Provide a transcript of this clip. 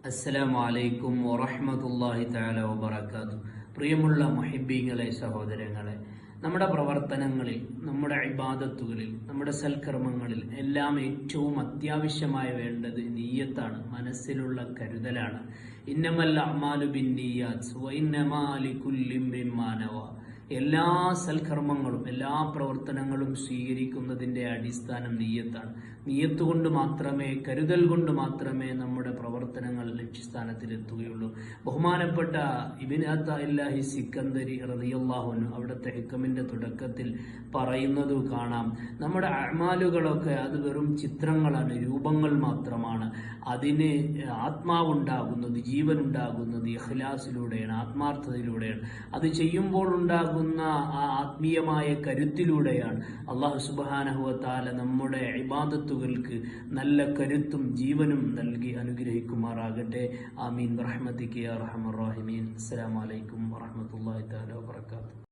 അസ്സലാമു അലൈക്കും വറഹ്മത്തുള്ളാഹി തആല വബറകാതുഹു. പ്രിയമുള്ള മുഹിബ്ബീങ്ങളെ, സഹോദരങ്ങളെ, നമ്മുടെ പ്രവർത്തനങ്ങളിൽ, നമ്മുടെ ഇബാദത്തുകളിൽ, നമ്മുടെ സൽക്കർമ്മങ്ങളിൽ എല്ലാം ഏറ്റവും അത്യാവശ്യമായി വേണ്ടത് നിയ്യത്താണ്, മനസ്സിലുള്ള കരുതലാണ്. ഇന്നമൽ അഅ്മാലു ബിന്നിയ്യാത്ത് വഇന്നമാ ലികുല്ലി ഇംറിൻ മാ നവ. എല്ലാ സൽക്കർമ്മങ്ങളും, എല്ലാ പ്രവർത്തനങ്ങളും സ്വീകരിക്കുന്നതിന്റെ അടിസ്ഥാനം നിയ്യത്താണ്. നിയ്യത്ത് കൊണ്ട് മാത്രമേ, കരുതൽ കൊണ്ട് മാത്രമേ നമ്മുടെ പ്രവർത്തനങ്ങൾ ലക്ഷ്യസ്ഥാനത്തിലെത്തുകയുള്ളൂ. ബഹുമാനപ്പെട്ട ഇബ്നു അത്താഇല്ലാഹി സിക്കന്ദരി റളിയല്ലാഹു അൻഹു അവിടുത്തെ ഹിക്കമിന്റെ തുടക്കത്തിൽ പറയുന്നത് കാണാം, നമ്മുടെ അഅ്മാലുകളൊക്കെ അത് വെറും ചിത്രങ്ങളാണ്, രൂപങ്ങൾ മാത്രമാണ്. അതിന് ആത്മാവുണ്ടാകുന്നത്, ജീവൻ ഉണ്ടാകുന്നത് ഇഖ്ലാസിലൂടെയാണ്, ആത്മാർത്ഥതയിലൂടെയാണ്. അത് ചെയ്യുമ്പോൾ ഉണ്ടാകുന്ന ആ ആത്മീയമായ കരുത്തിലൂടെയാണ്. അല്ലാഹു സുബ്ഹാനഹു വ തആല നമ്മുടെ ഇബാദത്തുകൾക്ക് നല്ല കരുത്തും ജീവനും നൽകി അനുഗ്രഹിക്കുമാറാകട്ടെ. ആമീൻ ബിറഹ്മതിക യാ അർഹമർ റഹീമീൻ. അസ്സലാമു അലൈക്കും വറഹ്മത്തുള്ളാഹി തആല വബറകാതുഹു.